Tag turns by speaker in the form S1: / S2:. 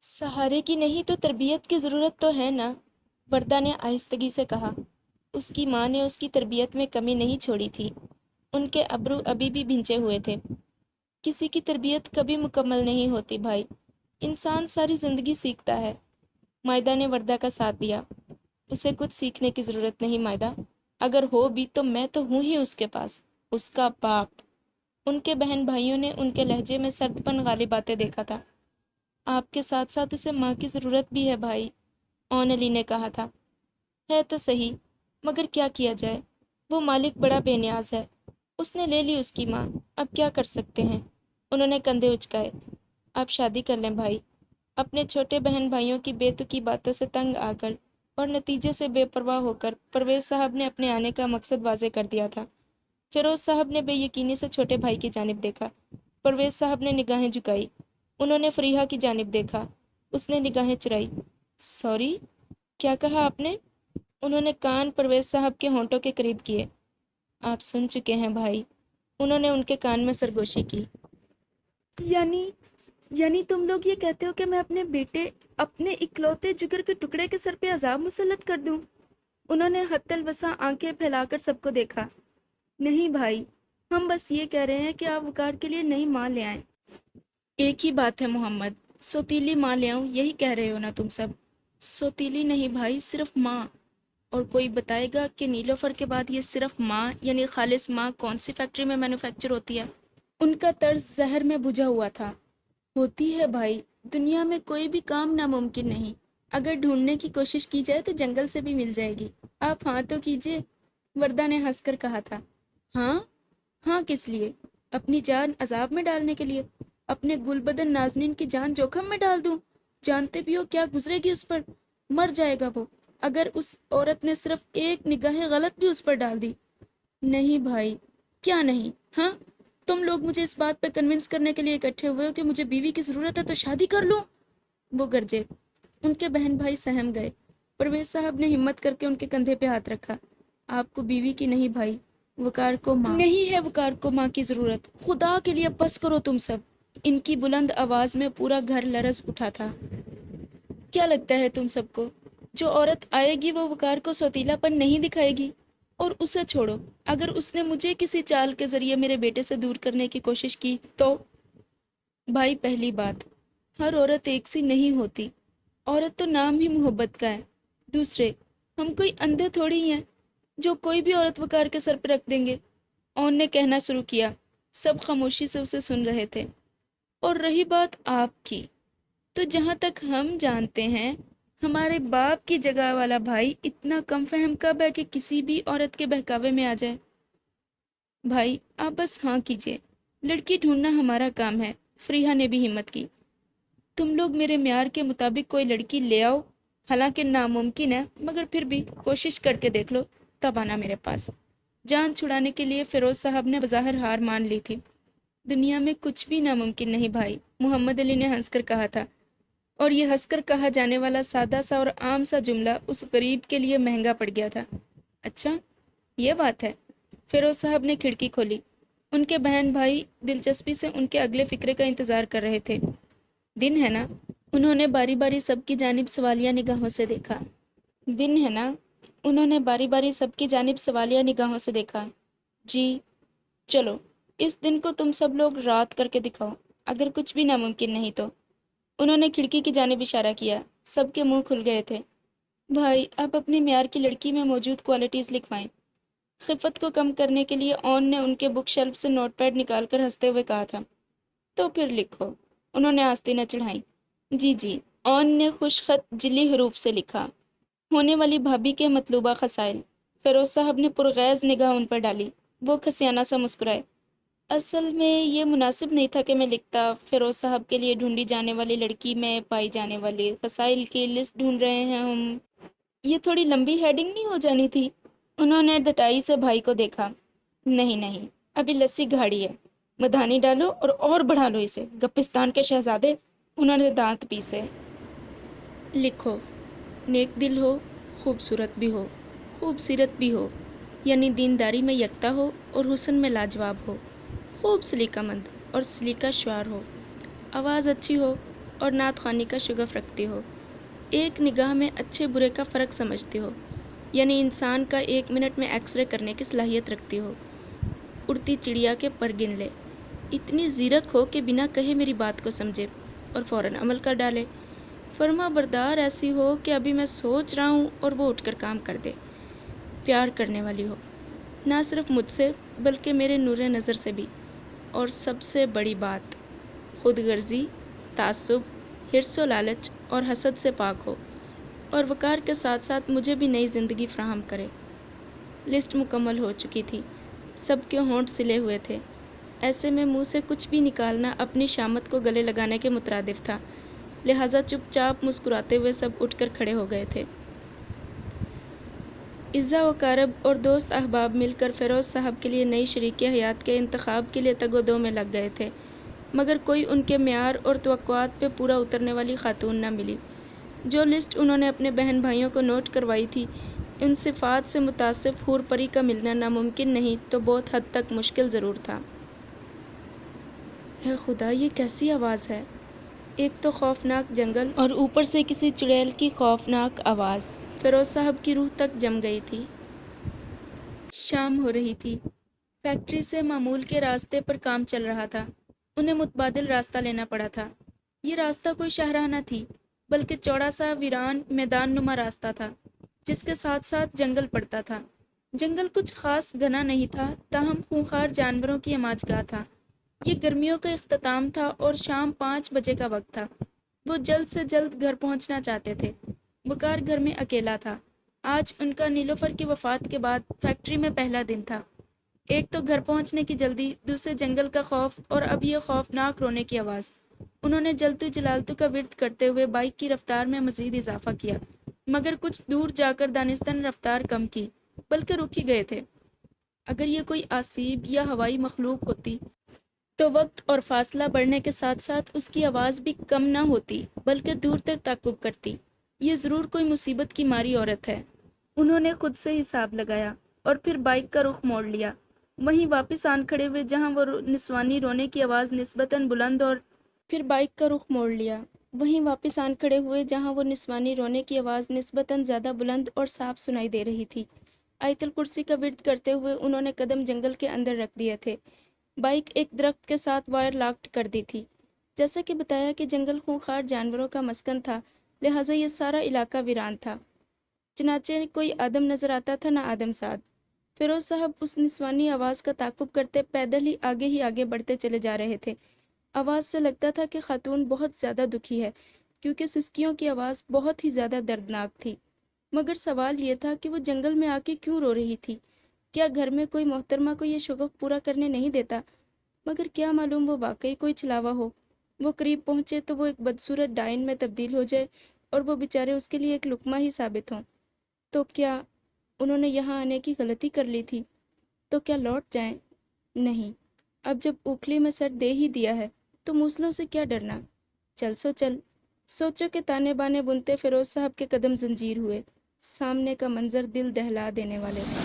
S1: सहारे की नहीं तो तरबियत की ज़रूरत तो है ना, वर्दा ने आहिस्तगी से कहा। उसकी माँ ने उसकी तरबियत में कमी नहीं छोड़ी थी। उनके अब्रू अभी भी भिंचे हुए थे। किसी की तरबियत कभी मुकम्मल नहीं होती भाई, इंसान सारी ज़िंदगी सीखता है। मायदा ने वर्दा का साथ दिया। उसे कुछ सीखने की ज़रूरत नहीं मायदा, अगर हो भी तो मैं तो हूँ ही उसके पास, उसका बाप। उनके बहन भाइयों ने उनके लहजे में सर्दपन गालिब आते देखा था। आपके साथ साथ उसे माँ की ज़रूरत भी है भाई, ओन अली ने कहा था। है तो सही, मगर क्या किया जाए, वो मालिक बड़ा बेनियाज है। उसने ले ली उसकी माँ, अब क्या कर सकते हैं। उन्होंने कंधे उचकाए। आप शादी कर लें भाई। अपने छोटे बहन भाइयों की बेतुकी बातों से तंग आकर और नतीजे से बेपरवाह होकर परवेज साहब ने अपने आने का मकसद वाजे कर दिया था। फिरोज साहब ने बेयकीनी से छोटे भाई की जानिब देखा। परवेज साहब ने निगाहें झुकाई। उन्होंने फरीहा की जानिब देखा। उसने निगाहें चुराई। सॉरी, क्या कहा आपने? उन्होंने कान परवेज साहब के होंठों के करीब किए। आप सुन चुके हैं भाई, उन्होंने उनके कान में सरगोशी की। यानी यानी तुम लोग ये कहते हो कि मैं अपने बेटे, अपने इकलौते जिगर के टुकड़े के सर पे अजाब मुसल्लत कर दूं? उन्होंने हत्तल बसा आंखें फैलाकर सबको देखा। नहीं भाई, हम बस ये कह रहे हैं कि आप वकार के लिए नई माँ ले आएं। एक ही बात है मोहम्मद, सौतीली माँ ले आऊं, यही कह रहे हो ना तुम सब? सौतीली नहीं भाई, सिर्फ माँ। और कोई बताएगा कि नीलोफर के बाद ये सिर्फ माँ यानी खालिस माँ कौन सी फैक्ट्री में मैन्युफैक्चर होती है? उनका तर्ज जहर में बुझा हुआ था। होती है भाई, दुनिया में कोई भी काम नामुमकिन नहीं। अगर ढूंढने की कोशिश की जाए तो जंगल से भी मिल जाएगी। आप हाँ तो कीजिए, वर्दा ने हंसकर कहा था। हाँ? हाँ किस लिए? अपनी जान अजाब में डालने के लिए? अपने गुलबदन नाजनीन की जान जोखम में डाल दूं? जानते भी हो क्या गुजरेगी उस पर? मर जाएगा वो, अगर उस औरत ने सिर्फ एक निगाह गलत भी उस पर डाल दी। नहीं भाई। क्या नहीं? हाँ, तुम लोग मुझे इस बात पे कन्विंस करने के लिए इकट्ठे हुए हो कि मुझे बीवी की जरूरत है तो शादी कर लूं? वो गरजे। उनके बहन भाई सहम गए। परवेज साहब ने हिम्मत करके उनके कंधे पे हाथ रखा। आपको बीवी की नहीं भाई, वकार को माँ नहीं है, वकार को माँ की जरूरत। खुदा के लिए बस करो तुम सब। इनकी बुलंद आवाज में पूरा घर लरज उठा था। क्या लगता है तुम सबको, जो औरत आएगी वो वकार को सौतीलापन नहीं दिखाएगी? और उसे छोड़ो, अगर उसने मुझे किसी चाल के जरिए मेरे बेटे से दूर करने की कोशिश की तो? भाई पहली बात, हर औरत एक सी नहीं होती। औरत तो नाम ही मोहब्बत का है। दूसरे, हम कोई अंधे थोड़ी हैं जो कोई भी औरत वकार के सर पर रख देंगे। ओन ने कहना शुरू किया। सब खामोशी से उसे सुन रहे थे। और रही बात आपकी, तो जहाँ तक हम जानते हैं, हमारे बाप की जगह वाला भाई इतना कम फहम कब है कि किसी भी औरत के बहकावे में आ जाए? भाई आप बस हाँ कीजिए, लड़की ढूंढना हमारा काम है। फरीहा ने भी हिम्मत की। तुम लोग मेरे म्यार के मुताबिक कोई लड़की ले आओ, हालांकि नामुमकिन है मगर फिर भी कोशिश करके देख लो, तब आना मेरे पास। जान छुड़ाने के लिए फिरोज साहब ने बज़ाहिर हार मान ली थी। दुनिया में कुछ भी नामुमकिन नहीं भाई, मोहम्मद अली ने हंसकर कहा था। और ये हंसकर कहा जाने वाला सादा सा और आम सा जुमला उस गरीब के लिए महंगा पड़ गया था। अच्छा, ये बात है। फिरोज साहब ने खिड़की खोली। उनके बहन भाई दिलचस्पी से उनके अगले फिक्रे का इंतजार कर रहे थे। दिन है ना? उन्होंने बारी बारी सबकी जानिब सवालिया निगाहों से देखा। दिन है ना? उन्होंने बारी बारी सबकी जानिब सवालिया निगाहों से देखा। जी। चलो, इस दिन को तुम सब लोग रात करके दिखाओ, अगर कुछ भी नामुमकिन नहीं तो। उन्होंने खिड़की की जानिब इशारा किया। सबके मुंह खुल गए थे। भाई आप अपनी म्यार की लड़की में मौजूद क्वालिटीज़ लिखवाएं। खिफत को कम करने के लिए ऑन ने उनके बुक शेल्फ से नोटपैड निकालकर हंसते हुए कहा था। तो फिर लिखो। उन्होंने आस्तीनें चढ़ाई। जी जी। ऑन ने खुशखत जिली हरूफ से लिखा। होने वाली भाभी के मतलूबा खसाइल। फिरोज साहब ने पुरगैज निगाह उन पर डाली। वो खसियाना सा मुस्कुराए। असल में ये मुनासिब नहीं था कि मैं लिखता। फिरोज साहब के लिए ढूंढी जाने वाली लड़की में पाई जाने वाली खसाइल की लिस्ट ढूंढ रहे हैं हम। ये थोड़ी लंबी हेडिंग नहीं हो जानी थी? उन्होंने डटाई से भाई को देखा। नहीं नहीं, अभी लस्सी गाढ़ी है, मधानी डालो और बढ़ा लो इसे, गप्पिस्तान के शहजादे। उन्होंने दांत पीसे। लिखो, नेक दिल हो, खूबसूरत भी हो, खूबसीरत भी हो, यानी दीनदारी में यकता हो और हुस्न में लाजवाब हो, खूब सलीकामंद और सलीका शुआर हो, आवाज़ अच्छी हो اور نعت خوانی کا شغف رکھتی ہو، ایک نگاہ میں اچھے برے کا فرق سمجھتی ہو، یعنی انسان کا 1 منٹ میں ایکس رے کرنے کی صلاحیت رکھتی ہو، اڑتی چڑیا کے پر گن لے، اتنی زیرک ہو کہ بنا کہے میری بات کو سمجھے اور فوراً عمل کر ڈالے، فرما بردار ایسی ہو کہ ابھی میں سوچ رہا ہوں اور وہ اٹھ کر کام کر دے، پیار کرنے والی ہو، نہ صرف مجھ سے بلکہ میرے نور نظر سے بھی، اور سب سے بڑی بات، خود غرضی، تعصب، حرص و لالچ اور حسد سے پاک ہو، اور وقار کے ساتھ ساتھ مجھے بھی نئی زندگی فراہم کرے۔ لسٹ مکمل ہو چکی تھی، سب کے ہونٹ سلے ہوئے تھے، ایسے میں منہ سے کچھ بھی نکالنا اپنی شامت کو گلے لگانے کے مترادف تھا، لہٰذا چپ چاپ مسکراتے ہوئے سب اٹھ کر کھڑے ہو گئے تھے۔ عزا و کارب اور دوست احباب مل کر فیروز صاحب کے لیے نئی شریک حیات کے انتخاب کے لیے تگ و دو میں لگ گئے تھے، مگر کوئی ان کے معیار اور توقعات پہ پورا اترنے والی خاتون نہ ملی۔ جو لسٹ انہوں نے اپنے بہن بھائیوں کو نوٹ کروائی تھی، ان صفات سے متصف حور پری کا ملنا ناممکن نہیں تو بہت حد تک مشکل ضرور تھا۔ اے خدا، یہ کیسی آواز ہے! ایک تو خوفناک جنگل اور اوپر سے کسی چڑیل کی خوفناک آواز، فیروز صاحب کی روح تک جم گئی تھی۔ شام ہو رہی تھی، فیکٹری سے معمول کے راستے پر کام چل رہا تھا، انہیں متبادل راستہ لینا پڑا تھا۔ یہ راستہ کوئی شاہراہ نہ تھی بلکہ چوڑا سا ویران میدان نما راستہ تھا جس کے ساتھ ساتھ جنگل پڑتا تھا۔ جنگل کچھ خاص گھنا نہیں تھا، تاہم خونخوار جانوروں کی اماج گاہ تھا۔ یہ گرمیوں کا اختتام تھا اور شام 5 بجے کا وقت تھا۔ وہ جلد سے جلد گھر پہنچنا چاہتے تھے۔ وقار گھر میں اکیلا تھا۔ آج ان کا نیلوفر کی وفات کے بعد فیکٹری میں پہلا دن تھا۔ ایک تو گھر پہنچنے کی جلدی، دوسرے جنگل کا خوف اور اب یہ خوفناک رونے کی آواز۔ انہوں نے جلتو جلالتو کا ورد کرتے ہوئے بائک کی رفتار میں مزید اضافہ کیا، مگر کچھ دور جا کر دانستاً رفتار کم کی، بلکہ رک ہی گئے تھے۔ اگر یہ کوئی آسیب یا ہوائی مخلوق ہوتی تو وقت اور فاصلہ بڑھنے کے ساتھ ساتھ اس کی آواز بھی کم نہ ہوتی بلکہ دور تک تعقب کرتی۔ یہ ضرور کوئی مصیبت کی ماری عورت ہے، انہوں نے خود سے حساب لگایا، اور پھر بائک کا رخ موڑ لیا، وہیں واپس آن کھڑے ہوئے جہاں وہ نسوانی رونے کی آواز نسبتاً بلند اور پھر بائک کا رخ موڑ لیا، وہیں واپس آن کھڑے ہوئے جہاں وہ نسوانی رونے کی آواز نسبتاً زیادہ بلند اور صاف سنائی دے رہی تھی۔ آیت الکرسی کا ورد کرتے ہوئے انہوں نے قدم جنگل کے اندر رکھ دیے تھے۔ بائک ایک درخت کے ساتھ وائر لاکڈ کر دی تھی۔ جیسا کہ بتایا کہ جنگل خونخوار جانوروں کا مسکن تھا، لہٰذا یہ سارا علاقہ ویران تھا، چنانچہ کوئی آدم نظر آتا تھا نہ آدم ساد۔ فیروز صاحب اس نسوانی آواز کا تعقب کرتے پیدل ہی آگے بڑھتے چلے جا رہے تھے۔ آواز سے لگتا تھا کہ خاتون بہت زیادہ دکھی ہے، کیونکہ سسکیوں کی آواز بہت ہی زیادہ دردناک تھی۔ مگر سوال یہ تھا کہ وہ جنگل میں آ کے کیوں رو رہی تھی؟ کیا گھر میں کوئی محترمہ کو یہ شغف پورا کرنے نہیں دیتا؟ مگر کیا معلوم وہ واقعی کوئی چھلاوا ہو، وہ قریب پہنچے تو وہ ایک بدصورت ڈائن میں تبدیل ہو جائے اور وہ بیچارے اس کے لیے ایک لقمہ ہی ثابت ہوں۔ تو کیا انہوں نے یہاں آنے کی غلطی کر لی تھی؟ تو کیا لوٹ جائیں؟ نہیں، اب جب اوکھلی میں سر دے ہی دیا ہے تو موسلوں سے کیا ڈرنا؟ چل سو چل، سوچو کہ تانے بانے بنتے فیروز صاحب کے قدم زنجیر ہوئے۔ سامنے کا منظر دل دہلا دینے والے تھے۔